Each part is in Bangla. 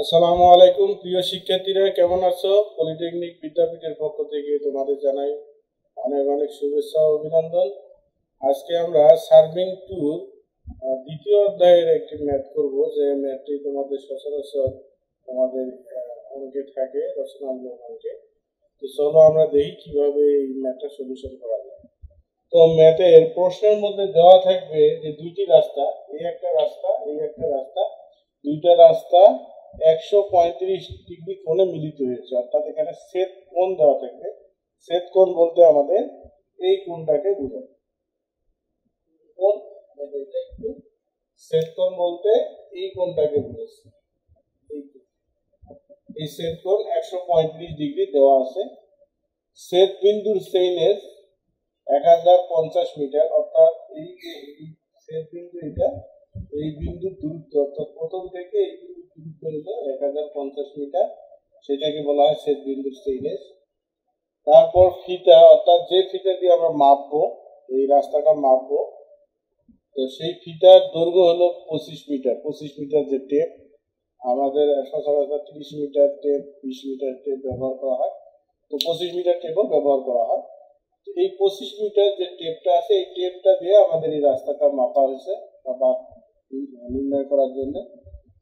আসসালামু আলাইকুম প্রিয় শিক্ষার্থীরা, কেমন আছো? পলিটেকনিক বিদ্যাপীঠের পক্ষ থেকে তোমাদের জানাই অনেক অনেক শুভেচ্ছা ও অভিনন্দন। আজকে আমরা সার্ভিং টু দ্বিতীয় অধ্যায়ের একটি ম্যাথ করব, যে ম্যাথটি তোমাদের সচরাচর তোমাদের অঙ্কে থাকে, রচনামূলক অঙ্কে। তো চলো আমরা দেখি কিভাবে এই ম্যাথটা সলিউশন করা যায়। তো ম্যাথের প্রশ্নের মধ্যে দেওয়া থাকবে যে দুইটি রাস্তা, এই একটা রাস্তা, এই একটা রাস্তা, দুইটা রাস্তা 135 ডিগ্রি কোণে মিলিত হয়েছে, অর্থাৎ এখানে ছেদ কোণ দেওয়া থাকবে। ছেদ কোণ বলতে আমাদের এই কোণটাকে বোঝায়। ছেদ কোণ বলতে এই কোণটাকে বোঝাচ্ছে। এই ছেদ কোণ 135 ডিগ্রি দেওয়া আছে। ছেদ বিন্দুর সেইনেস 1050 মিটার, অর্থাৎ এই যে ছেদ বিন্দু, এটা এই বিন্দুর দূরত্ব, অর্থাৎ প্রথম থেকে এই বিন্দুর দূরত্ব হলো 1050 মিটার, সেটাকে বলা হয় ছেদ বিন্দুর সেইনেস। তারপর ফিতা, অর্থাৎ যে ফিতা দিয়ে আমরা মাপবো, এই রাস্তাটা মাপবো, তো সেই ফিতার দৈর্ঘ্য হলো 25 মিটার। 25 মিটার যে টেপ, আমাদের সচরাচর 30 মিটার টেপ, 20 মিটার টেপ ব্যবহার করা হয়, তো 25 মিটার টেপও ব্যবহার করা হয়। এই 25 মিটার যে টেপটা আছে, এই টেপটা দিয়ে আমাদের এই রাস্তাটা মাপা হয়েছে বা নির্ণয় করার জন্য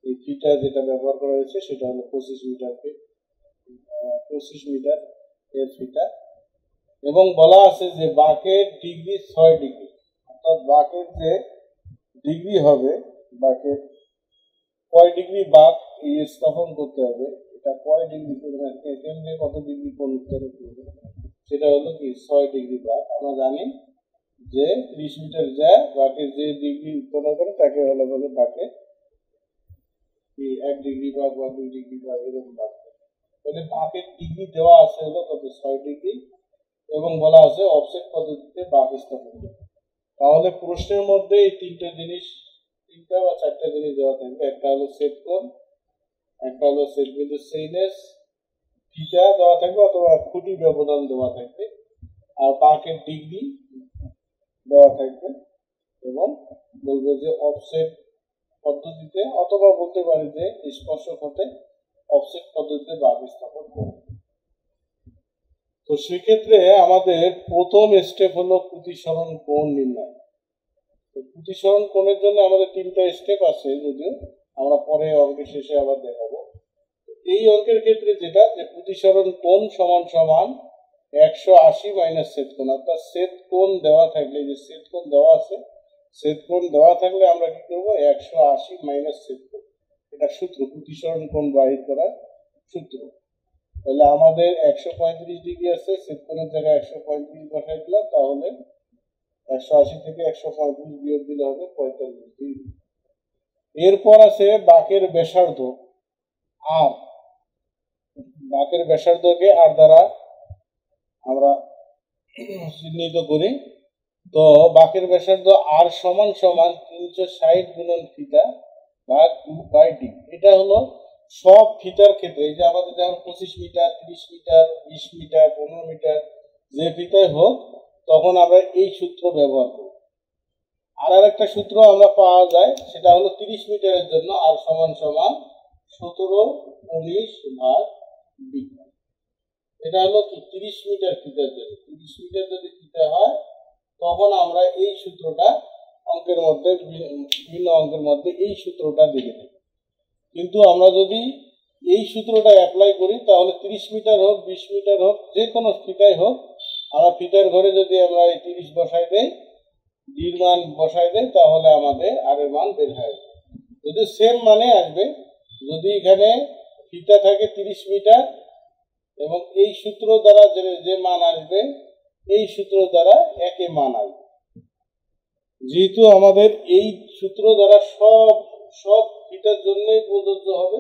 এই ফিটা যেটা ব্যবহার করা হয়েছে সেটা হলো 25 মিটার টেপ, 25 মিটার এর ফিটা। এবং বলা আছে যে বাঁকের ডিগ্রি 6 ডিগ্রি, অর্থাৎ বাঁকের যে ডিগ্রি হবে, বাঁকের কয় ডিগ্রি বাঁক স্থাপন করতে হবে, এটা কয় ডিগ্রি কেন্দ্রে কত ডিগ্রি কোণ উত্তরণ করবে, সেটা হলো কি 6 ডিগ্রি বাঁক। আমরা জানি যে 30 মিটার যায় বাঁকের যে ডিগ্রি উত্তরণ করে তাকে বলে বাঁকের 1 ডিগ্রি বাঁক বা 2 ডিগ্রি বাঁক, এরকম বাঁক। তাহলে বাঁকের ডিগ্রি দেওয়া আছে হলো কত, 6 ডিগ্রি, এবং বলা আছে অফসেট পদ্ধতিতে বাঁক স্থাপন করতে। তাহলে প্রশ্নের মধ্যে এই তিনটা বা চারটা জিনিস দেওয়া থাকবে। একটা হলো ছেদ কোণ, একটা হলো ছেদ বিন্দুর সেইনেস, থিটা দেওয়া থাকবে অথবা খুঁটি ব্যবধান দেওয়া থাকবে, আর বাঁকের ডিগ্রি দেওয়া থাকবে, এবং বলবে যে অফসেট পদ্ধতিতে, অথবা বলতে পারি যে স্পর্শক হতে অফসেট পদ্ধতিতে বাঁক স্থাপন করবে। তো সেক্ষেত্রে আমাদের প্রথম স্টেপ হলো প্রতিসরণ কোণ নির্ণয়। তো প্রতিসরণ কোণের জন্য আমাদের তিনটা স্টেপ আছে, যদিও আমরা পরে অঙ্কের শেষে আবার দেখাবো। এই অঙ্কের ক্ষেত্রে যেটা, যে প্রতিসরণ কোণ সমান সমান 180 মাইনাস ছেদ কোণ, অর্থাৎ ছেদ কোণ দেওয়া থাকলে, যে ছেদ কোণ দেওয়া আছে, ছেদ কোণ দেওয়া থাকলে আমরা কি করবো, 180 মাইনাস ছেদ কোণ, এটা সূত্র, প্রতিসরণ কোণ বাহির করার সূত্র। তাহলে আমাদের 135 ডিগ্রি আছে, ছেদ কোণের জায়গায় 135 বসাই দিলাম, তাহলে 180 থেকে 135 বিয়োগ দিলে হবে 45 ডিগ্রি। এরপর আছে বাঁকের ব্যাসার্ধ আর, বাঁকের ব্যাসার্ধকে আর দ্বারা আমরা চিহ্নিত করি। তো বাঁকের ব্যাসার্ধ আর সমান সমান 360 গুণন ফিতা বা 2/d। এটা হলো সব ফিতার ক্ষেত্রে, এই যে আমাদের যেমন 25 মিটার, 30 মিটার, 20 মিটার, 15 মিটার যে ফিতায় হোক, তখন আমরা এই সূত্র ব্যবহার করি। আর একটা সূত্র আমরা পাওয়া যায়, সেটা হলো 30 মিটারের জন্য আর সমান সমান 17/19/d। এটা হলো কি 30 মিটার ফিতার জন্য। 30 মিটার যদি ফিতা হয়, তখন আমরা এই সূত্রটা অঙ্কের মধ্যে, বিভিন্ন অঙ্কের মধ্যে এই সূত্রটা দেখে থাকি। কিন্তু আমরা যদি এই সূত্রটা অ্যাপ্লাই করি, তাহলে 30 মিটার হোক, 20 মিটার হোক, যে কোনো ফিতাই হোক, আমরা ফিতার ঘরে যদি আমরা এই 30 বসাই দেই, ডির মান বসাই দেই, তাহলে আমাদের আর এর মান বের হয়ে যাবে। যদি সেম মানে আসবে, যদি এখানে ফিতা থাকে 30 মিটার এবং এই সূত্র দ্বারা যে মান আসবে, এই সূত্র দ্বারা একই মান আসবে। যেহেতু আমাদের এই সূত্র দ্বারা সব ফিতার জন্যই প্রযোজ্য হবে,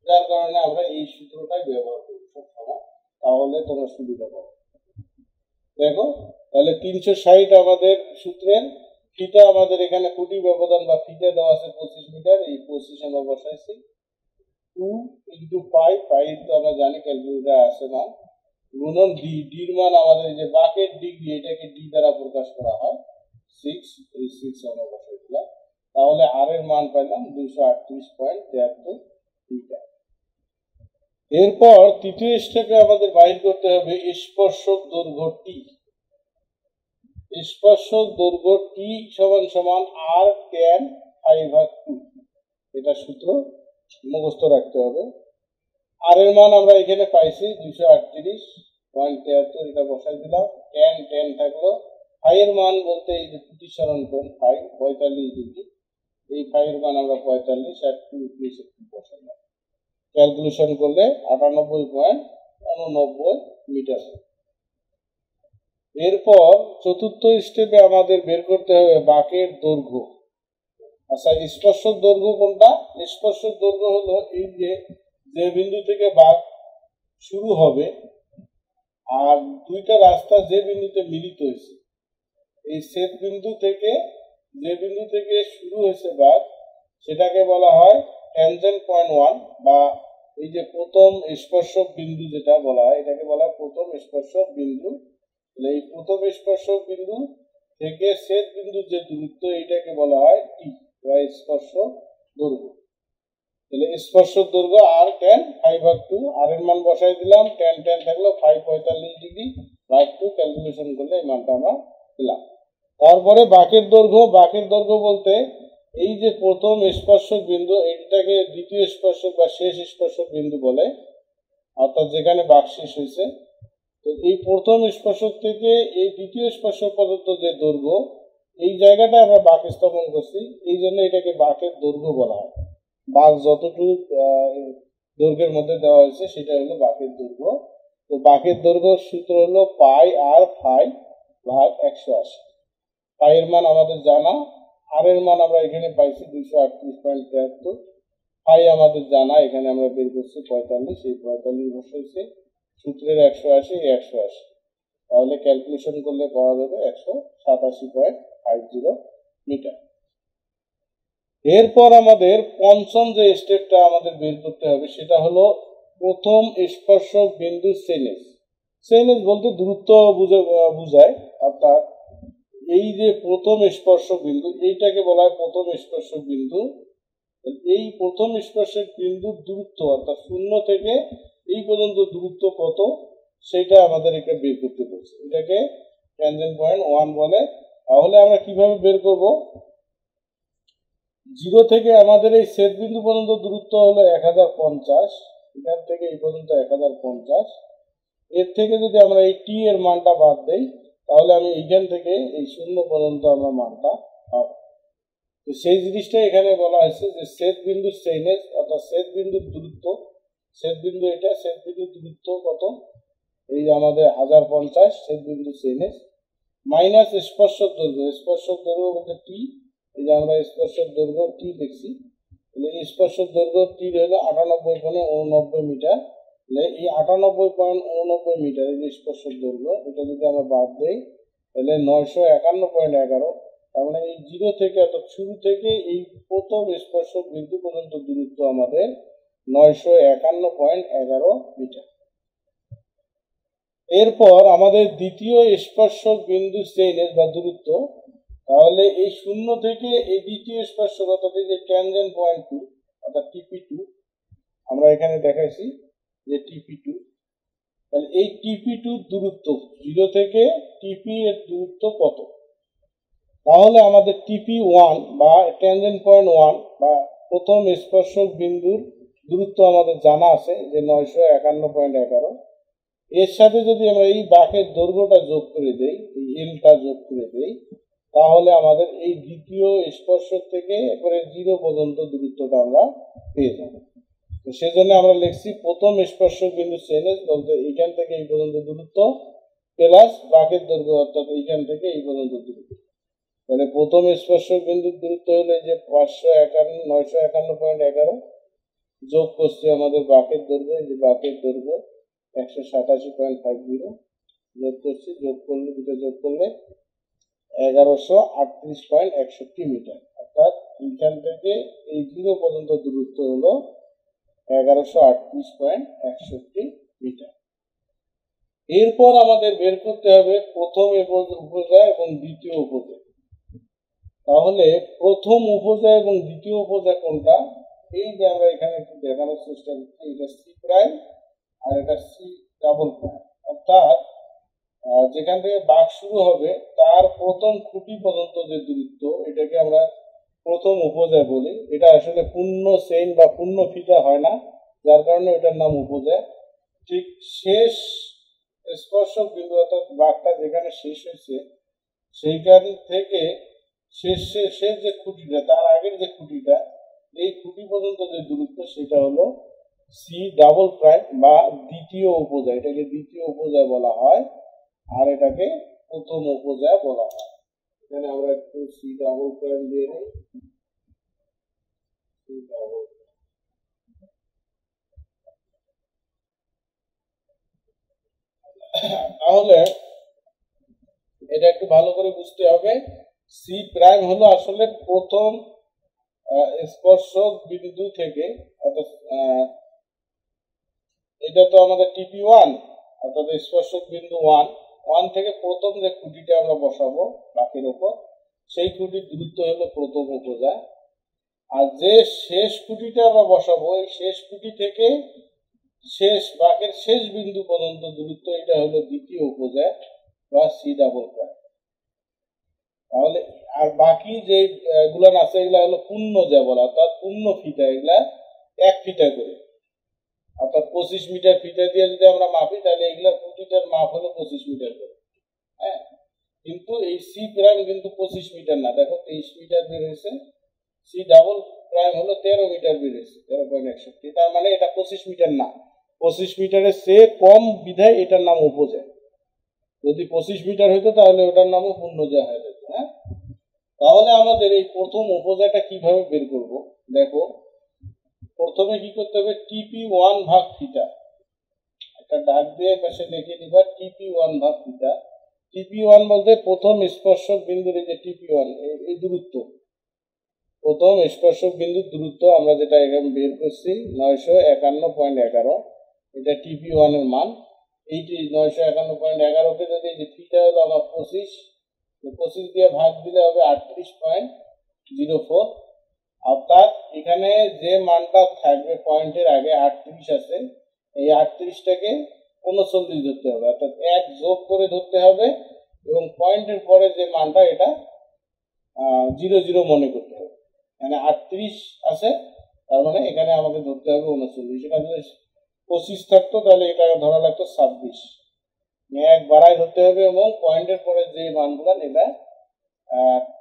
যার কারণে আমরা এই সূত্রটাই ব্যবহার করি সবসময়, তাহলে তোমরা সুবিধা পাবে। দেখো, তাহলে 360 আমাদের সূত্রের ফিতা, আমাদের এখানে খুঁটি ব্যবধান বা ফিতা দেওয়া আছে 25 মিটার, এই 25 আমরা বসাইছি। 2 ইন্টু পাই, তো আমরা জানি ক্যালকুলেটার আছে মান, গুণন ডি, ডির মান আমাদের যে বাঁকের ডিগ্রি, এটাকে ডি দ্বারা প্রকাশ করা হয় 6, এই 6 আমরা বসাই দিলাম, তাহলে আর এর মান পাইলাম 238.73 মিটার। এরপর তৃতীয় স্টেপে আমাদের বাইর করতে হবে স্পর্শক দৈর্ঘ্য টি। স্পর্শক দৈর্ঘ্য টি সমান সমান আর ট্যান π/2। এটা সূত্র মুখস্থ রাখতে হবে। আর এর মান আমরা এখানে পাইছি 238.73, এটা বসাই দিলাম। ট্যান থাকলো। ফাই এর মান বলতে এই যে প্রতিসরণ কোণ ফাই 45 ডিগ্রি, এই ফাই এর মান আমরা 45 আর 2 বসাইলাম। ক্যালকুলেশন করলে 98.89 মিটার। এরপর চতুর্থ স্টেপে আমাদের বের করতে হবে বাঁকের দৈর্ঘ্য। আচ্ছা, স্পর্শক দৈর্ঘ্য কোনটা? স্পর্শক দৈর্ঘ্য হলো এই যে বিন্দু থেকে বাঁক শুরু হবে আর দুইটা রাস্তা যে বিন্দুতে মিলিত হয়েছে, এই ছেদ বিন্দু থেকে যে বিন্দু থেকে শুরু হয়েছে বাঁক, সেটাকে বলা হয় ট্যানজেন্ট পয়েন্ট 1, বা এই যে প্রথম স্পর্শক বিন্দু যেটা বলা হয়, এটাকে বলা হয় প্রথম স্পর্শক বিন্দু। এই প্রথম স্পর্শক বিন্দু থেকে ছেদ বিন্দুর যে দূরত্ব, এইটাকে বলা হয় টি বা স্পর্শক দৈর্ঘ্য। তাহলে স্পর্শক দৈর্ঘ্য আর ট্যান π/2, আর এর মান বসাই দিলাম। ট্যান থাকলো ফাই 45 ডিগ্রি ভাগ 2, ক্যালকুলেশন করলে এই মানটা আমরা পেলাম। তারপরে বাঁকের দৈর্ঘ্য বলতে এই যে প্রথম স্পর্শক বিন্দু, এইটাকে দ্বিতীয় স্পর্শক বা শেষ স্পর্শক বিন্দু বলে, অর্থাৎ যেখানে বাঁক শেষ হয়েছে। তো এই প্রথম স্পর্শক থেকে এই দ্বিতীয় স্পর্শক পর্যন্ত যে দৈর্ঘ্য, এই জায়গাটা আমরা বাঁক স্থাপন করছি, এই জন্য এটাকে বাঁকের দৈর্ঘ্য বলা হয়। বাঁক যতটুকু দৈর্ঘ্যের মধ্যে দেওয়া হয়েছে সেটা হলো বাঁকের দৈর্ঘ্য। তো বাঁকের দৈর্ঘ্য সূত্র হলো পাই আর ফাই ভাগ 180। পাই এর মান আমাদের জানা, আর এর মান আমরা এখানে পাইছি 238.73। ফাই আমাদের জানা, এখানে আমরা বের করছি 45, এই 45 বসাইছি। সূত্রের 180, 180, তাহলে ক্যালকুলেশন করলে পাওয়া যাবে 187.50 মিটার। এরপর আমাদের পঞ্চম যে স্টেপটা আমাদের বের করতে হবে সেটা হলো প্রথম স্পর্শক বিন্দু চেইনেজ। চেইনেজ বলতে দূরত্ব বুঝায়, অর্থাৎ এই যে প্রথম স্পর্শক বিন্দু, এইটাকে বলা হয় প্রথম স্পর্শক বিন্দু। এই প্রথম স্পর্শক বিন্দুর দূরত্ব, অর্থাৎ শূন্য থেকে এই পর্যন্ত দূরত্ব কত, সেটা আমাদের এটা বের করতে বলছে। এটাকে ট্যানজেন্ট পয়েন্ট 1 বলে। তাহলে আমরা কিভাবে বের করব? 0 থেকে আমাদের এই ছেদ বিন্দু পর্যন্ত দূরত্ব হলো 1050, এখান থেকে এই পর্যন্ত 1050। এর থেকে যদি আমরা এই টি এর মানটা বাদ দেই, তাহলে আমি এইখান থেকে এই শূন্য পর্যন্ত আমরা মানটা পাবো। তো সেই জিনিসটা এখানে বলা হয়েছে যে ছেদ বিন্দুর চেইনেজ, অর্থাৎ ছেদ বিন্দুর দূরত্ব, ছেদ বিন্দু এটা, ছেদ বিন্দুর দূরত্ব কত, এই যে আমাদের 1050 ছেদ বিন্দু চেইনেজ, মাইনাস স্পর্শক দৈর্ঘ্য বলতে টি, এই যে আমরা স্পর্শক দৈর্ঘ্য টি দেখছি, তাহলে স্পর্শক দৈর্ঘ্য টি হলো 98.89 মিটার। তাহলে এই 98.89 মিটার এই যে স্পর্শক দৈর্ঘ্য, এটা যদি আমরা বাদ দেই তাহলে 951.11। তার মানে এই 0 থেকে, অর্থাৎ শুরু থেকে এই প্রথম স্পর্শক বিন্দু পর্যন্ত দূরত্ব আমাদের 951.11 মিটার। এরপর আমাদের দ্বিতীয় স্পর্শক বিন্দু চেইনেজ বা দূরত্ব, তাহলে এই শূন্য থেকে এই দ্বিতীয় স্পর্শক, অর্থাৎ এই যে ট্যানজেন্ট পয়েন্ট 2 অর্থাৎ টিপি2, আমরা এখানে দেখাইছি যে টিপি2, তাহলে এই টিপি2 দূরত্ব 0 থেকে টিপি এর দূরত্ব কত? তাহলে আমাদের টিপি1 বা ট্যানজেন্ট পয়েন্ট 1 বা প্রথম স্পর্শক বিন্দুর দূরত্ব আমাদের জানা আছে যে 951.11। এর সাথে যদি আমরা এই বাঁকের দৈর্ঘ্যটা যোগ করে দেই, এই এলটা যোগ করে দেই, তাহলে আমাদের এই দ্বিতীয় স্পর্শক থেকে একবারে 0 পর্যন্ত দূরত্বটা আমরা পেয়ে যাব। তো সেজন্য আমরা লিখছি প্রথম স্পর্শক বিন্দু চেইনেজ বলতে এইখান থেকে এই পর্যন্ত দূরত্ব প্লাস বাঁকের দৈর্ঘ্য, অর্থাৎ এইখান থেকে এই পর্যন্ত দূরত্ব। তাহলে প্রথম স্পর্শক বিন্দুর দূরত্ব হলো যে 951.11 যোগ করছি আমাদের বাঁকের দৈর্ঘ্য, এই যে বাঁকের দৈর্ঘ্য 187.50 যোগ করছি, যোগ করলে 1138.61 মিটার, অর্থাৎ এইখান থেকে এই 0 পর্যন্ত দূরত্ব হলো 1138.61 মিটার। এরপর আমাদের বের করতে হবে প্রথম উপজা এবং দ্বিতীয় উপজা। তাহলে প্রথম উপজা এবং দ্বিতীয় উপজা কোনটা? এই যে আমরা এখানে একটু দেখানোর চেষ্টা করছি, এটা সি প্রাইম আর এটা সি ডাবল প্রাইম। অর্থাৎ যেখান থেকে বাঁক শুরু হবে তার প্রথম খুঁটি পর্যন্ত যে দূরত্ব, এটাকে আমরা প্রথম উপজায় বলি। এটা আসলে পূর্ণ চেইন বা পূর্ণ ফিতা হয় না, যার কারণে এটার নাম উপজায়। ঠিক শেষ স্পর্শক বিন্দু অর্থাৎ বাঁকটা যেখানে শেষ হয়েছে সেইখান থেকে শেষ শেষ যে খুঁটিটা, তার আগের যে খুঁটিটা, এই খুঁটি পর্যন্ত যে দূরত্ব সেটা হলো সি ডাবল প্রাইম বা দ্বিতীয় উপজায়। এটাকে দ্বিতীয় উপজায় বলা হয়, আর এটাকে প্রথম উপজায় বলা হয়। এখানে আমরা একটু সি ডাবল প্রাইম দিয়ে নিই। তাহলে এটা একটু ভালো করে বুঝতে হবে। সি প্রাইম হলো আসলে প্রথম স্পর্শক বিন্দু থেকে, অর্থাৎ এটা তো আমাদের টিপি ওয়ান, অর্থাৎ স্পর্শক বিন্দু ওয়ান থেকে প্রথম যে খুঁটিটা আমরা বসাবো বাঁকের ওপর, সেই খুঁটির দূরত্ব হলো প্রথম উপজায়। আর যে শেষ খুঁটিটা আমরা বসাবো, এই শেষ খুঁটি থেকে শেষ বাঁকের শেষ বিন্দু পর্যন্ত দূরত্ব, এটা হলো দ্বিতীয় উপজায় বা সি ডাবল প্রাইম। তাহলে আর বাকি যে গুলান আছে এগুলা হলো পূর্ণ যা বলা, অর্থাৎ পূর্ণ ফিতা, এগুলা 1 ফিতা করে। অর্থাৎ 25 মিটার ফিতা দিয়ে যদি আমরা মাপি তাহলে এগুলা প্রতিটার মাপ হলো 25 মিটার করে। হ্যাঁ, কিন্তু এই সি প্রাইম কিন্তু 25 মিটার না, দেখো 23 মিটার বের হয়েছে। সি ডাবল প্রাইম হলো 13 মিটার বের হয়েছে, 13.61। তার মানে এটা 25 মিটার না, 25 মিটারের চেয়ে কম বিধায় এটার নাম উপজায়। যদি 25 মিটার হইতো তাহলে ওটার নামও পূর্ণজা হয়ে যেত। হ্যাঁ, তাহলে আমাদের এই প্রথম উপজাটা কিভাবে বের করব? দেখো, প্রথমে কি করতে হবে, টিপি ওয়ান ভাগ থিটা, একটা ডাক দিয়ে পাশে লিখে দিবা টিপি ওয়ান ভাগ থিটা। টিপি ওয়ান বলতে প্রথম স্পর্শক বিন্দুর এই যে টিপি ওয়ান, এই দূরত্ব, প্রথম স্পর্শক বিন্দুর দূরত্ব আমরা যেটা এখানে বের করছি 951.11, এটা টিপি ওয়ান এর মান। এইটি 951.11কে যদি যে থিটা হলো আমার 25 দিয়ে ভাগ দিলে হবে 38.04। অর্থাৎ এখানে যে মানটা থাকবে পয়েন্টের আগে 38 আছে, এই 38টাকে 39 ধরতে হবে, অর্থাৎ 1 যোগ করে ধরতে হবে, এবং পয়েন্টের পরে যে মানটা এটা 00 মনে করতে হবে। মানে 38 আছে, তার মানে এখানে আমাকে ধরতে হবে 39। এটা যদি 25 থাকতো তাহলে এটা ধরা লাগতো 26। 1 বাড়ায় ধরতে হবে, এবং পয়েন্টের পরে যে মানগুলো এটা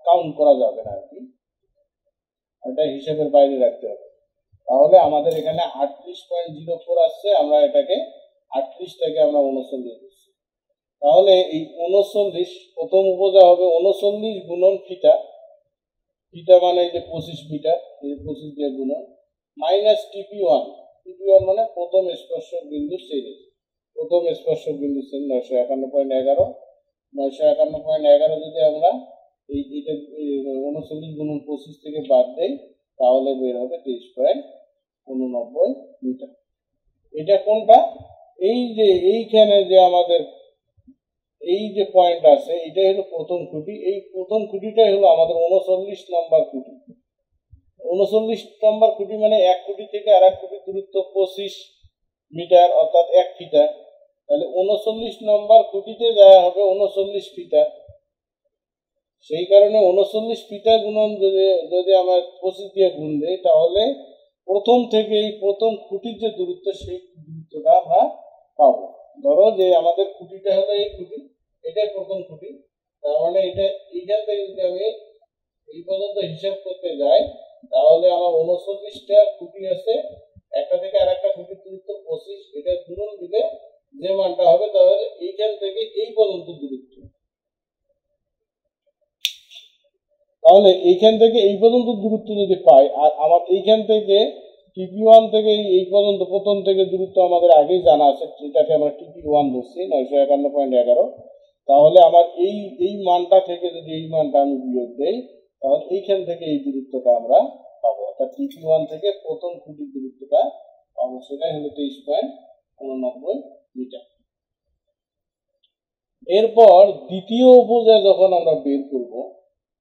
কাউন্ট করা যাবে না আর কি, এটা হিসাবের বাইরে রাখতে হবে। তাহলে আমাদের এখানে 38.04 আসছে, আমরা এটাকে 38টাকে আমরা 39 দিচ্ছি। তাহলে এই 39 প্রথম উপজা হবে 39 গুণন থিটা, থিটা মানে এই যে 25 মিটার, এই 25 দিয়ে গুণন, মাইনাস টিপি ওয়ান। টিপি ওয়ান মানে প্রথম স্পর্শক বিন্দু চেইন, প্রথম স্পর্শক বিন্দু চেইন 951.11। 951.11 যদি আমরা এই 39 গুণন 25 থেকে বাদ দেই তাহলে বের হবে 23.89 মিটার। এটা কোনটা? এই যে এইখানে যে আমাদের এই যে পয়েন্ট আছে, এটাই হলো প্রথম খুঁটি। এই প্রথম খুঁটিটাই হলো আমাদের 39 নম্বর খুঁটি। 39 নম্বর খুঁটি মানে এক খুঁটি থেকে আর এক খুঁটির দূরত্ব 25 মিটার, অর্থাৎ 1 ফিটা। তাহলে 39 নম্বর খুঁটিতে দেওয়া হবে 39 ফিটা। সেই কারণে 39 ফিটা গুণন যদি আমরা 25 দিয়ে গুণ দেই তাহলে প্রথম থেকে এই প্রথম খুঁটির যে দূরত্ব সেই দূরত্বটা আমরা পাবো। ধরো যে আমাদের খুঁটিটা হলো এই খুঁটি, এটাই প্রথম খুঁটি, তার মানে এটা এইখান থেকে যদি আমি এই পর্যন্ত হিসাব করতে যাই তাহলে আমার 39টা খুঁটি আছে, একটা থেকে আর একটা খুঁটির দূরত্ব 25, এটা গুণন দিলে যে মানটা হবে তাহলে এইখান থেকে এই পর্যন্ত দূরত্ব, তাহলে এইখান থেকে এই পর্যন্ত দূরত্ব যদি পাই, আর আমার এইখান থেকে টিপি ওয়ান থেকে এই পর্যন্ত প্রথম থেকে দূরত্ব আমাদের আগেই জানা আছে, যেটাকে আমরা টিপি ওয়ান ধরছি 951.11, তাহলে আমার এই মানটা থেকে যদি এই মানটা আমি বিয়োগ দেই তাহলে এইখান থেকে এই দূরত্বটা আমরা পাবো, অর্থাৎ টিপি ওয়ান থেকে প্রথম খুঁটির দূরত্বটা পাবো, সেটাই হলো 23.89 মিটার। এরপর দ্বিতীয় উপজা যখন আমরা বের করব,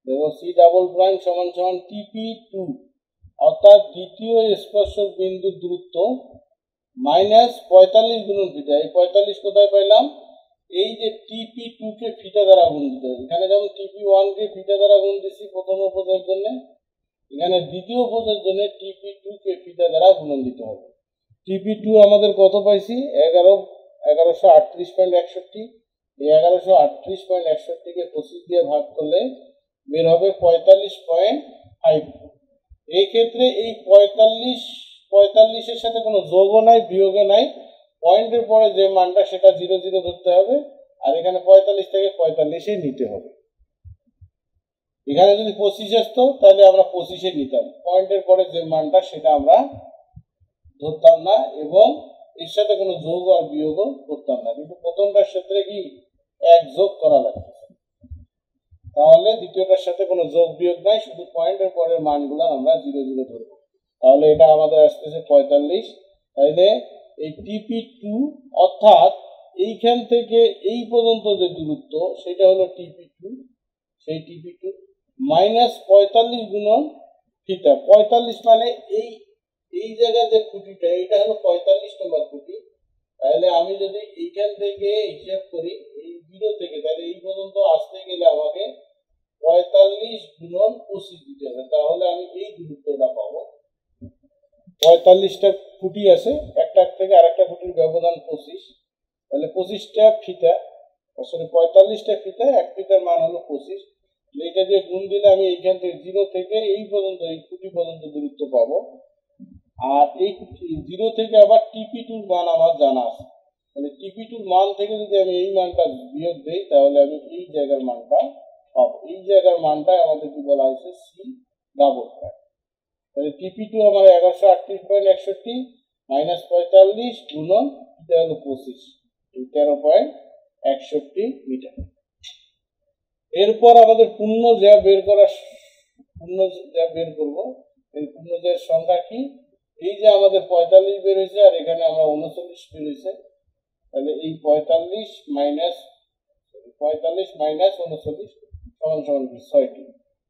দেখো সি ডাবল প্রাইম সমান সমান টিপি টু, অর্থাৎ দ্বিতীয় স্পর্শক বিন্দুর দূরত্ব মাইনাস 45 গুণন থিটা। এই 45 কোথায় পাইলাম? এই যে TP2 কে থিটা দ্বারা গুণ দিতে হবে। এখানে যেমন TP1 কে থিটা দ্বারা গুণ দিছি প্রথম উপজের জন্য, এখানে দ্বিতীয় উপজের জন্য TP2 কে থিটা দ্বারা গুণন দিতে হবে। TP2 আমাদের কত পাইছি? 1138.61। এই 1138.61 কে 25 দিয়ে ভাগ করলে বের হবে 45.5। এই ক্ষেত্রে এই 45 এর সাথে কোনো যোগও নাই, বিয়োগও নাই। পয়েন্টের পরে যে মানটা সেটা 0 0 ধরতে হবে, আর এখানে 45 থেকে 45 নিতে হবে। এখানে যদি 25 আসতো তাহলে আমরা 25 নিতাম, পয়েন্টের পরে যে মানটা সেটা আমরা ধরতাম না এবং এর সাথে কোনো যোগ আর বিয়োগও করতাম না। কিন্তু প্রথমটার ক্ষেত্রে কি এক যোগ করা লাগবে, তাহলে দ্বিতীয়টার সাথে কোনো যোগ বিয়োগ নাই, শুধু পয়েন্টের পরের মানগুলো আমরা 0 0 ধরবো। তাহলে এটা আমাদের আসতেছে 45। তাইলে এই TP2 অর্থাৎ এইখান থেকে এই পর্যন্ত যে দূরত্ব সেটা হলো TP2, সেই TP2 মাইনাস 45 গুণন থিটা। 45 মানে এই জায়গার যে খুঁটিটা এটা হলো 45 নম্বর খুঁটি। তাহলে আমি যদি এইখান থেকে হিসাব করি এই 0 থেকে, তাহলে এই পর্যন্ত আসতে গেলে আমাকে 45 গুণন 25 দিতে হবে, তাহলে আমি এই দূরত্বটা পাবো। 45টা খুঁটি আছে, একটা থেকে আরেকটা খুঁটির ব্যবধান 25, তাহলে 25টা ফিটা, সরি 45টা ফিটা, এক ফিটার মান হলো 25। এটা দিয়ে গুণ দিলে আমি এইখান থেকে 0 থেকে এই পর্যন্ত, এই খুঁটি পর্যন্ত দূরত্ব পাবো। আর এই 0 থেকে আবার TP2 মান আমার জানা আছে, তাহলে TP2 মান থেকে যদি আমি এই মানটা বিয়োগ দেই তাহলে আমি এই জায়গার মানটা পাবো। এই জায়গার মানটা আমাদের কি বলা হয়েছে? C double prime. তাহলে TP2 আমার 1138.61 মাইনাস 45 গুণন এটা হলো 25, 13.61 মিটার। এরপর আমাদের পূর্ণ জ্যা বের করবো। এই পূর্ণ জ্যার সংখ্যা কি? এই যে আমাদের 45 বের হয়েছে আর এখানে আমরা 39 বের হয়েছে, তাহলে এই 45 মাইনাস 39 সমান সমান 6টি।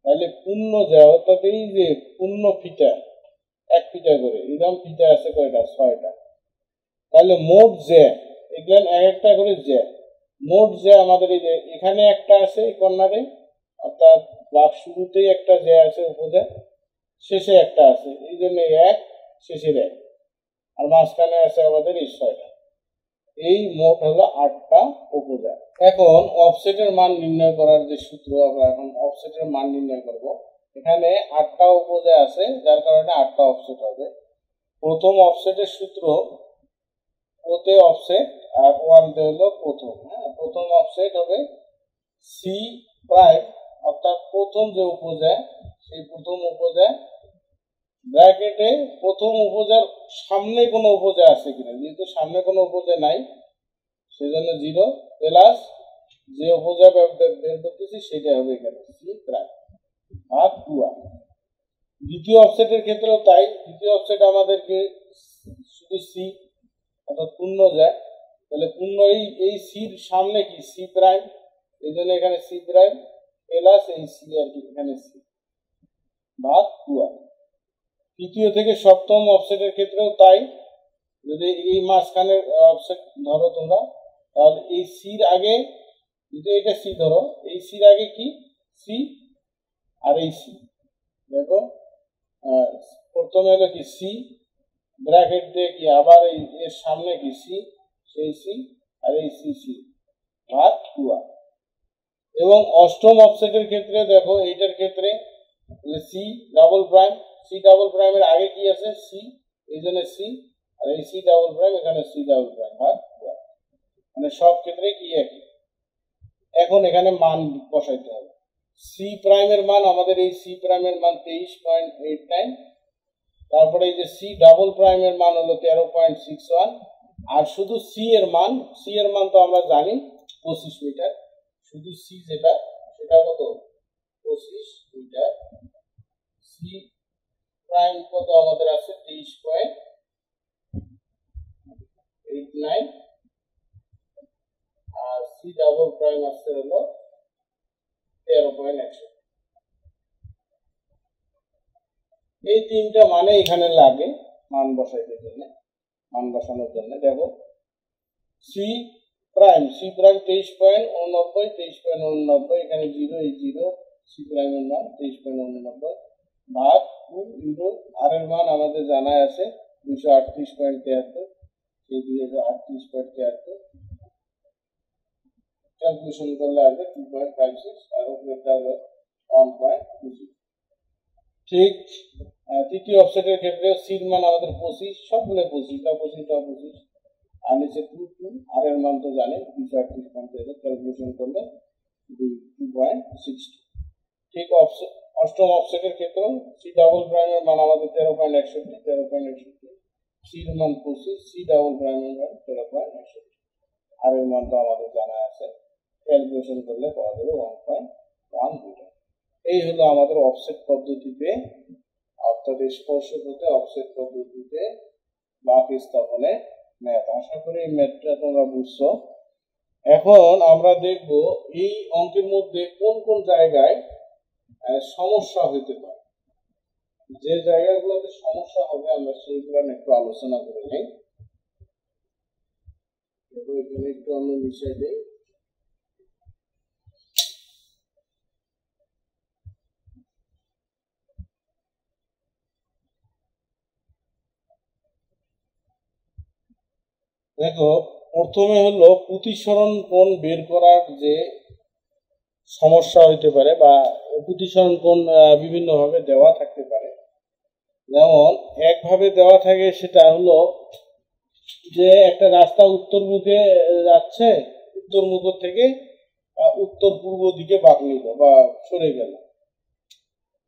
তাহলে পূর্ণ জ্যা অর্থাৎ এই যে পূর্ণ ফিটা, এক ফিটা করে এরকম ফিটা আছে কয়টা? 6টা। তাহলে মোট জ্যা, এগুলো একটা করে জ্যা, মোট জ্যা আমাদের এই যে এখানে একটা আছে এই কর্নারে, অর্থাৎ ব্লক শুরুতেই একটা জ্যা আছে উপজা, শেষে একটা আছে, এই জন্য এক, শেষের এক, আর মাঝখানে আছে আমাদের এই 6টা। এই মোট হলো 8টা উপজা। এখন অফসেটের মান নির্ণয় করার যে সূত্র, আমরা এখন অফসেটের মান নির্ণয় করব। এখানে 8টা উপজা আছে, যার কারণে 8টা অফসেট হবে। প্রথম অফসেটের সূত্র, ওতে অফসেট আর ওয়ানতে হলো প্রথম। প্রথম অফসেট হবে সি প্রাইম, অর্থাৎ প্রথম যে উপজা সেই প্রথম উপজা ব্র্যাকেটে প্রথম উপজার সামনে কোনো উপজা আছে কিনা, যেহেতু সামনে কোনো উপজা নাই সেজন্য 0 প্লাস যে উপজা বের করতেছি সেটা হবে এখানে সি প্রাইম আর 2r। দ্বিতীয় অফসেটের ক্ষেত্রেও তাই, দ্বিতীয় অফসেট আমাদেরকে শুধু সি অর্থাৎ পূর্ণ যায়, তাহলে পূর্ণ এই সির সামনে কি সি প্রাইম, এই জন্য এখানে সি প্রাইম প্লাস এই সি আর কি এখানে সি ভাগ 2r। তৃতীয় থেকে সপ্তম অফসেটের ক্ষেত্রেও তাই, যদি এই মাঝখানের অফসেট ধরো তোমরা, তাহলে এই সির আগে, যদি এটা সি ধরো, এই সির আগে কি সি আর এই সি, দেখো প্রথমে হলো কি সি ব্র্যাকেট দিয়ে কি আবার এই এর সামনে কি সি, সেই সি আর এই সি সি ভাগ 2r। এবং অষ্টম অফসেটের ক্ষেত্রে দেখো, এইটার ক্ষেত্রে C double prime, C double প্রাইমের আগে কি আছে সি, এই জন্য সি, আর এই সি ডাবল প্রাইম এখানে সি ডাবল প্রাইম ভাগ 2r, মানে সব ক্ষেত্রে কি একই। এখন এখানে মান বসাইতে হবে। সি প্রাইমের মান, আমাদের এই সি প্রাইমের মান 23.89, তারপরে এই যে সি ডাবল প্রাইমের মান হলো 13.61, আর শুধু সি এর মান, সি এর মান তো আমরা জানি 25 মিটার, শুধু সি যেটা সেটা কত 25 মিটার। সি প্রাইম কত আমাদের আছে 23.89, আর সি ডাবল প্রাইম আসছে হলো 13.61। এই তিনটা মানে এখানে লাগে মান বসাইতে জন্য। মান বসানোর জন্য। দেখো সি প্রাইম 23.89 23.89, এখানে 0 এই 0 সি প্রাইমের মান 23.89 ভাগ 2 ইন্টু আর এর মান আমাদের জানা আছে 238.73, সেই 238.73 ক্যালকুলেশন করলে আসবে 2.56 আর উপরেরটা হলো 1.20। ঠিক তৃতীয় অফসেটের ক্ষেত্রে সির মান আমাদের 25, সবগুলো 25 আর নিচে 2 আর এর মান তো জানেন 238.73, ক্যালকুলেশন করলে 2.62। ঠিক অষ্টম অফসেটের ক্ষেত্রে সি ডাবল প্রাইমের মান আমাদের 13.61 সির মান 25, সি ডাবল প্রাইমের মান 13.61 আর এর মান তো আমাদের জানা আছে, ক্যালকুলেশন করলে পাওয়া যাবে 1.1 মিটার। এই হলো আমাদের অফসেট পদ্ধতিতে, অর্থাৎ স্পর্শক হতে অফসেট পদ্ধতিতে বাঁক স্থাপনে ম্যাথ। আশা করি এই ম্যাথটা তোমরা বুঝছো। এখন আমরা দেখব এই অঙ্কের মধ্যে কোন কোন জায়গায় সমস্যা হইতে পারে। যে জায়গাগুলোতে সমস্যা হবে আমরা সেইগুলো একটু আলোচনা করে নিই। এখানে একটু আমরা মিশিয়ে দিই। দেখো প্রথমে হলো প্রতিসরণ কোণ বের করার যে সমস্যা হইতে পারে, বা প্রতিসরণ কোণ বিভিন্নভাবে দেওয়া থাকতে পারে। যেমন একভাবে দেওয়া থাকে, সেটা হলো যে একটা রাস্তা উত্তর মুখে যাচ্ছে, উত্তর মুখ থেকে উত্তর পূর্ব দিকে বাঁক নিল বা সরে গেল।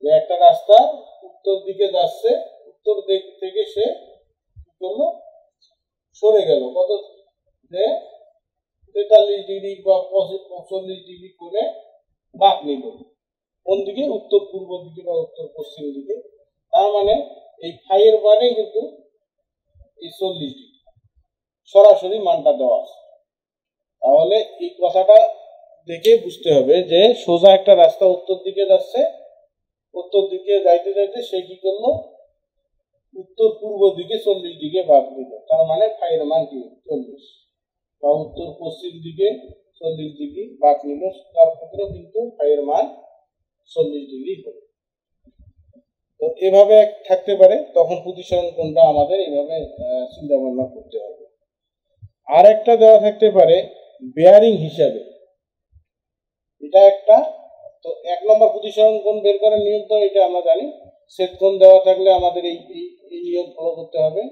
যে একটা রাস্তা উত্তর দিকে যাচ্ছে, উত্তর দিক থেকে সে কি করলো, সরে গেল কত, যে 43 ডিগ্রি বা 45 ডিগ্রি করে বাঁক নিল কোন দিকে, উত্তর পূর্ব দিকে বা উত্তর পশ্চিম দিকে। তার মানে এই ফাইয়ের মানে কিন্তু এই 40 ডিগ্রি সরাসরি মানটা দেওয়া আছে। তাহলে এই কথাটা দেখে বুঝতে হবে যে সোজা একটা রাস্তা উত্তর দিকে যাচ্ছে, উত্তর দিকে যাইতে যাইতে সে কি করলো, উত্তর পূর্ব দিকে 40 ডিগ্রি বাঁক দিল। তার মানে ফাইয়ের মান কি 40, বা উত্তর পশ্চিম দিকে 40 ডিগ্রি বাঁক নিল, তার ক্ষেত্রেও কিন্তু ফাইয়ের মান 40 ডিগ্রি হবে। তো এভাবে থাকতে পারে, তখন প্রতিসরণ কোণটা আমাদের এইভাবে চিন্তা ভাবনা করতে হবে। আর একটা দেওয়া থাকতে পারে বেয়ারিং হিসাবে, এটা একটা। তো 1 নম্বর প্রতিসরণ কোণ বের করার নিয়ম তো এটা আমরা জানি, সেট কোণ দেওয়া থাকলে আমাদের এই নিয়ম ফলো করতে হবে।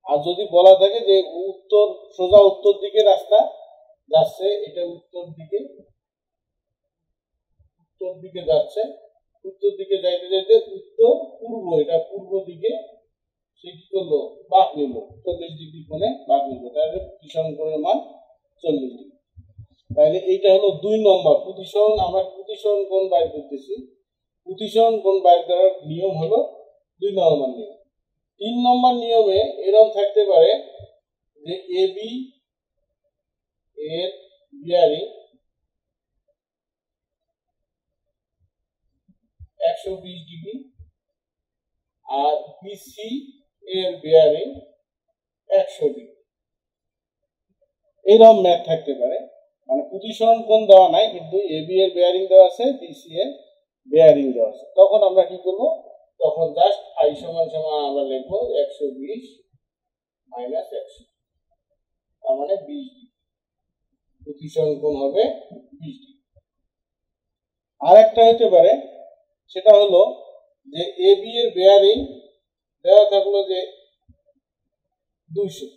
আর যদি বলা থাকে যে উত্তর সোজা উত্তর দিকে রাস্তা যাচ্ছে, এটা উত্তর দিকে যাচ্ছে, উত্তর দিকে যাইতে যাইতে উত্তর পূর্ব, এটা পূর্ব দিকে সে কি করলো, বাঁক নিল 40 ডিগ্রি কোণে বাঁক নিল, তাহলে প্রতিসরণ কোণের মান 40 ডিগ্রি। তাহলে এইটা হলো 2 নম্বর প্রতিসরণ। আমরা প্রতিসরণ কোণ বাইর করতেছি, প্রতিসরণ কোণ বাইর করার নিয়ম হলো 2 নম্বর নিয়ম। 3 নম্বর নিয়মে এরকম থাকতে পারে যে এবি এর বিয়ারিং 120 ডিগ্রি আর বিসি এর বিয়ারিং 100 ডিগ্রি, এইরকম ম্যাথ থাকতে পারে। মানে প্রতিসরণ কোণ দেওয়া নাই, কিন্তু এবি এর বেয়ারিং দেওয়া আছে, বিসি এর বেয়ারিং দেওয়া আছে। তখন আমরা কি করব, তখন জাস্ট আই সমান সমান আমরা লিখব 120 মাইনাস 100, তার মানে 20 ডিগ্রি, প্রতিসরণ কোণ হবে 20 ডিগ্রি। আর একটা হতে পারে, সেটা হলো যে এবি এর বেয়ারিং দেওয়া থাকলো যে 200,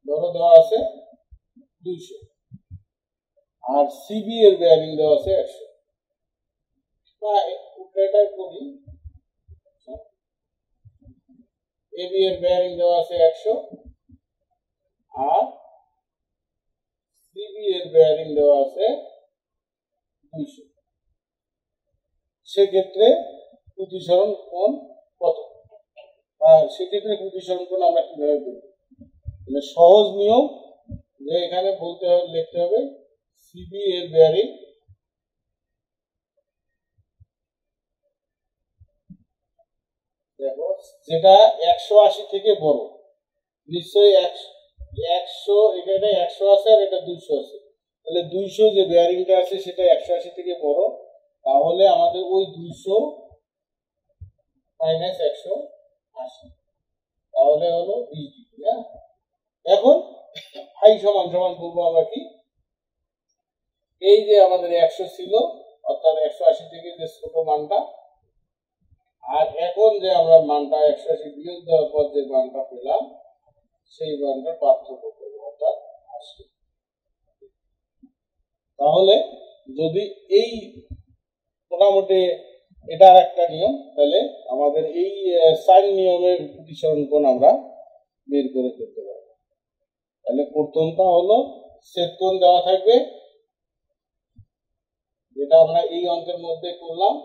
ধরো দেওয়া আছে 200, আর সিবি এর বেয়ারিং দেওয়া আছে 100, বা এটাই করি, এবি এর বেয়ারিং দেওয়া আছে 100 আর সিবি এর বেয়ারিং দেওয়া আছে 200, সেক্ষেত্রে প্রতিসরণ কোণ কত, বা সেক্ষেত্রে প্রতিসরণ কোণ আমরা কিভাবে করব, মানে সহজ নিয়ম যে এখানে বলতে হবে, লিখতে হবে সিবি এর বেয়ারিং দেখো যেটা 180 থেকে বড়, নিশ্চয়ই 100 এখানে 100 আছে আর এটা 200 আছে, তাহলে 200 যে বেয়ারিংটা আছে সেটা 180 থেকে বড়, তাহলে আমাদের ওই 200 মাইনাস 180, তাহলে হলো 20 ডিগ্রি। হ্যাঁ, এখন ফাই সমান সমান করবো আমরা কি, এই যে আমাদের 100 ছিল অর্থাৎ 180 থেকে যে ছোট মানটা, আর এখন যে আমরা মানটা 180 বিয়োগ দেওয়ার পর যে মানটা পেলাম সেই মানটা পার্থক্য করবো অর্থাৎ 80। তাহলে যদি এই মোটামুটি এটা আর একটা নিয়ম, তাহলে আমাদের এই সাইন নিয়মের প্রতিসরণ কোণ আমরা বের করে ফেলতে পারবো। তাহলে প্রথমটা হলো ছেদ কোণ দেওয়া থাকবে, যেটা আমরা এই অঙ্কের মধ্যে করলাম।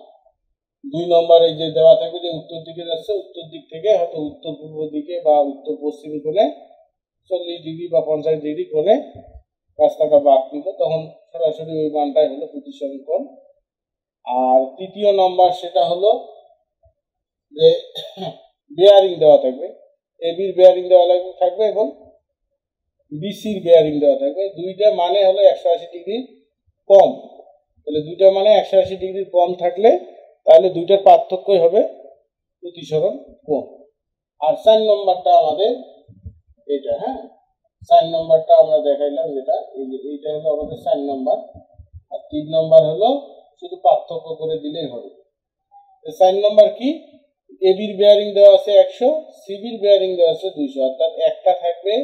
2 নম্বর এই যে দেওয়া থাকবে যে উত্তর দিকে যাচ্ছে, উত্তর দিক থেকে হয়তো উত্তর পূর্ব দিকে বা উত্তর পশ্চিম কোণে 40 ডিগ্রি বা 50 ডিগ্রি কোণে রাস্তাটা বাঁক নিল, তখন সরাসরি ওই মানটাই হলো প্রতিসরণ কোণ। আর তৃতীয় নম্বর সেটা হলো যে বেয়ারিং দেওয়া থাকবে, এবির বেয়ারিং দেওয়া থাকবে এবং বিসির বেয়ারিং দেওয়া থাকবে, দুইটা মানে হলো 180 ডিগ্রি কম। তাহলে দুইটা মানে 180 ডিগ্রি কম থাকলে তাহলে দুইটার পার্থক্যই হবে প্রতিসরণ কোণ। আর 4 নম্বরটা আমাদের এইটা, হ্যাঁ 4 নম্বরটা আমরা দেখাইলাম, যেটা এই যে এইটা হলো আমাদের 4 নম্বর, আর 3 নম্বর হলো শুধু পার্থক্য করে দিলেই হবে। 4 নম্বর কি, এবির বেয়ারিং দেওয়া আছে 100, সিবির বেয়ারিং দেওয়া আছে 200, অর্থাৎ একটা থাকবে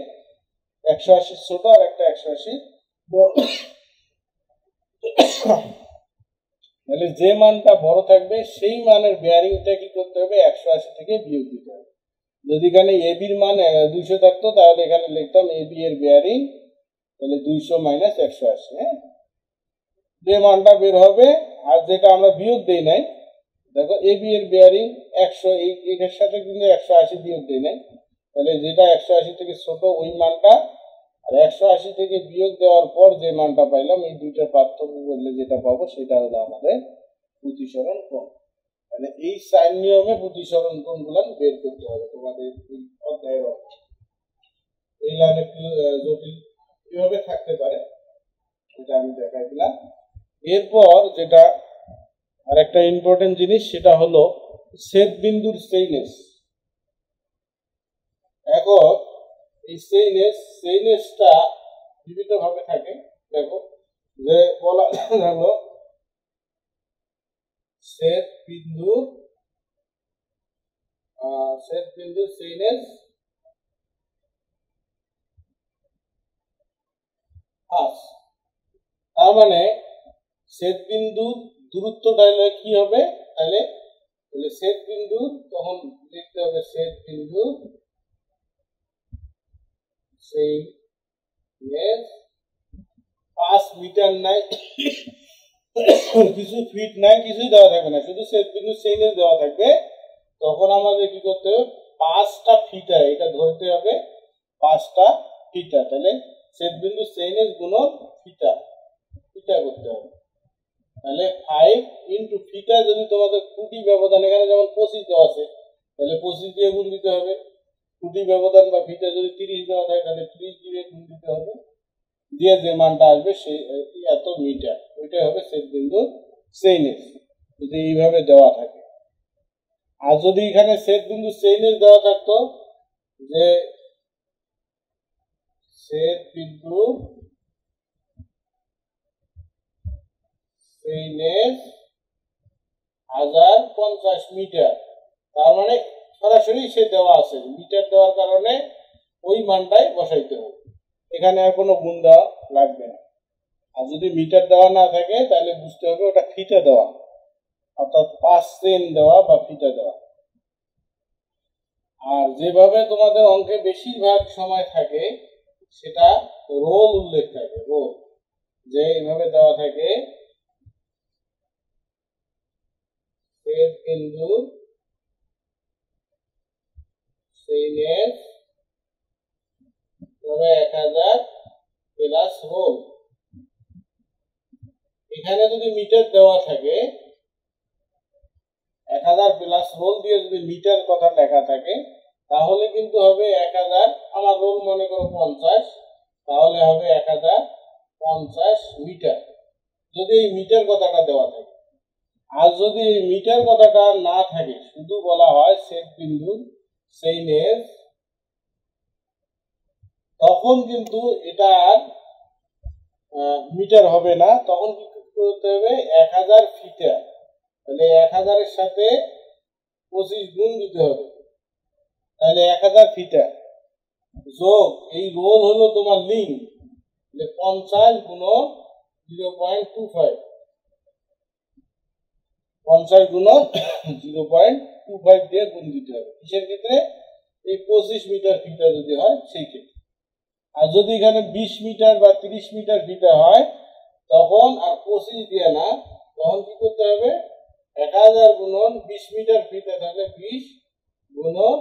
180 ছোট আর একটা 180 বড়। তাহলে যে মানটা বড় থাকবে সেই মানের বেয়ারিংটা কি করতে হবে, 180 থেকে বিয়োগ দিতে হবে। যদি এখানে এবির মান 200 থাকতো তাহলে এখানে লিখতাম এবি এর বেয়ারিং, তাহলে 200 মাইনাস 180। হ্যাঁ, যে মানটা বের হবে, আর যেটা আমরা বিয়োগ দেই নাই, দেখো এবি এর বেয়ারিং 100, এর সাথে কিন্তু 180 বিয়োগ দেই নাই, তাহলে যেটা 180 থেকে ছোট ওই মানটা, আর 180 থেকে বিয়োগ দেওয়ার পর যে মানটা পাইলাম, এই দুইটার পার্থক্য করলে যেটা পাবো সেটা হলো আমাদের প্রতিসরণ কোণ। মানে এই সাইন নিয়মে প্রতিসরণ কোণগুলো বের করতে হবে তোমাদের অধ্যায়ের অংশ। এই লাইনে একটু জটিল কিভাবে থাকতে পারে সেটা আমি দেখাই দিলাম। এরপর যেটা আর একটা ইম্পর্টেন্ট জিনিস সেটা হলো ছেদ বিন্দুর সেইনেস। এখন এই সেইনেসটা বিভিন্ন ভাবে থাকে। দেখো যে বলা হলো ছেদ বিন্দুর সেইনেস পাস, তার মানে ছেদ বিন্দুর দূরত্বটা হলে কি হবে, তাহলে ছেদ বিন্দু তখন লিখতে হবে ছেদ বিন্দু সেইনেস 5 মিটার নাই, কিছু ফিট নাই, কিছুই দেওয়া থাকবে না, শুধু ছেদ বিন্দু সেইনেস দেওয়া থাকবে। তখন আমাদের কি করতে হবে, 5টা ফিটা এটা ধরতে হবে, 5টা ফিটা, তাহলে ছেদ বিন্দু সেইনেস গুণন ফিটা করতে হবে। তাহলে 5 ইন্টু ফিটা, যদি তোমাদের ফুটি ব্যবধান এখানে যেমন 25 দেওয়া আছে তাহলে 25 দিয়ে গুণ দিতে হবে, ফুটি ব্যবধান বা ফিটা যদি 30 দেওয়া থাকে তাহলে 30 দিয়ে গুণ দিতে হবে, দিয়ে যে মানটা আসবে সেই এত মিটার, ওইটাই হবে ছেদ বিন্দুর সেইনেস যদি এইভাবে দেওয়া থাকে। আর যদি এখানে ছেদ বিন্দু সেইনেস দেওয়া থাকতো যে ছেদ বিন্দু সেইনেস 1050 মিটার, তার মানে সরাসরি সে দেওয়া আছে, মিটার দেওয়ার কারণে ওই মানটাই বসাইতে হবে, এখানে আর কোনো গুণ দেওয়া লাগবে না। আর যদি মিটার দেওয়া না থাকে তাহলে বুঝতে হবে ওটা ফিটা দেওয়া, অর্থাৎ 5 সেন দেওয়া বা ফিটা দেওয়া। আর যেভাবে তোমাদের অঙ্কে বেশিরভাগ সময় থাকে সেটা রোল উল্লেখ থাকে, রোল, যে এইভাবে দেওয়া থাকে ছেদ বিন্দু সেইনেস 1000 প্লাস রোল। এখানে যদি মিটার দেওয়া থাকে 1000 প্লাস রোল দিয়ে যদি মিটার কথা লেখা থাকে তাহলে কিন্তু হবে 1000, আমার রোল মনে করো 50, তাহলে হবে 1050 মিটার, যদি এই মিটার কথাটা দেওয়া থাকে। আর যদি এই মিটার কথাটা না থাকে, শুধু বলা হয় ছেদ বিন্দুর সেইনেস, তখন কিন্তু এটা আর মিটার হবে না, তখন কি করতে হবে 1000 ফিটার। তাহলে 1000 এর সাথে 25 গুণ দিতে হবে, তাহলে 1000 ফিটার যোগ এই রোল হলো তোমার লিঙ্ক, 50 গুণন 0.25, 50 গুণন 0.25 দিয়ে গুণ দিতে হবে। কিসের ক্ষেত্রে? এই 25 মিটার ফিটার যদি হয় সেই ক্ষেত্রে। আর যদি এখানে 20 মিটার বা 30 মিটার ফিটার হয়, তখন আর 25 দিয়ে না, তখন কি করতে হবে 1000 গুণন 20 মিটার ফিটার, তাহলে 20 গুণন,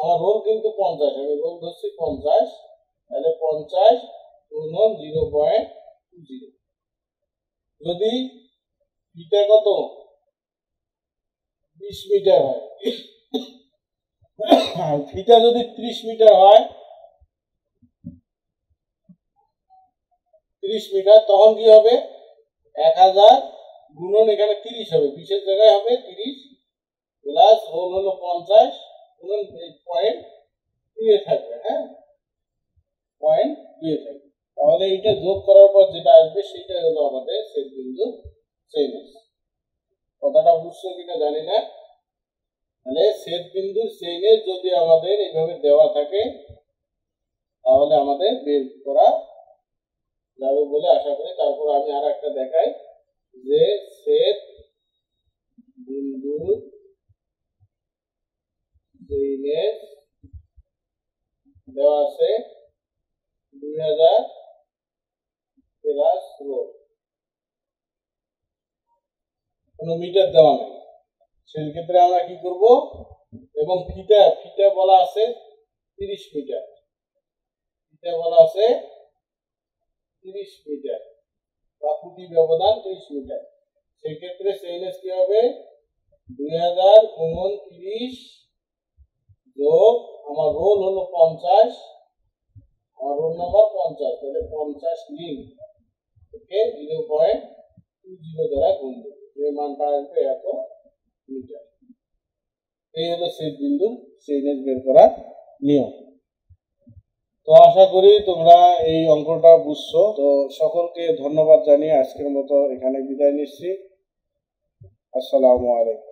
আমার রোল কিন্তু 50, আমি রোল ধরছি 50, তাহলে 50 গুণন 0.20। যদি ফিটা কত 20 মিটার হয়, আর ফিটা যদি 30 মিটার হয়, 30 মিটার, তখন কি হবে 1000 গুণন এখানে 30 হবে, 20 এর জায়গায় হবে 30 প্লাস রোল হলো 50 গুণন পয়েন্ট 2 থাকবে, হ্যাঁ, পয়েন্ট 2 থাকবে। তাহলে এইটা যোগ করার পর যেটা আসবে সেটাই হলো আমাদের ছেদ বিন্দু সেইনেস। কথাটা বুঝছো কিনা জানি না। তাহলে ছেদ বিন্দুর সেইনেস যদি আমাদের এইভাবে দেওয়া থাকে, তাহলে আমাদের বের করা যাবে বলে আশা করি। তারপর আমি আর একটা দেখাই যে ছেদ বিন্দুর সেইনেস দেওয়া আছে 2000 প্লাস রো, কোনো মিটার দেওয়া নাই, সেই ক্ষেত্রে আমরা কি করব, এবং ফিটা ফিটা বলা আছে 30 মিটার, ফিটা বলা আছে 30 মিটার বা ফুটি ব্যবধান 30 মিটার, সেই ক্ষেত্রে সেইনেস কি হবে 2000 গুণন 30 যোগ আমার রোল হলো 50, আমার রোল নাম্বার 50, তাহলে 50 লিঙ্ক থেকে 0.20 দ্বারা গুণ দেব, যে মানটা আসবে এত মিটার। এই হলো ছেদ বিন্দুর সেইনেস বের করার নিয়ম। তো আশা করি তোমরা এই অঙ্কটা বুঝছো। তো সকলকে ধন্যবাদ জানিয়ে আজকের মতো এখানে বিদায় নিচ্ছি। আসসালামু আলাইকুম।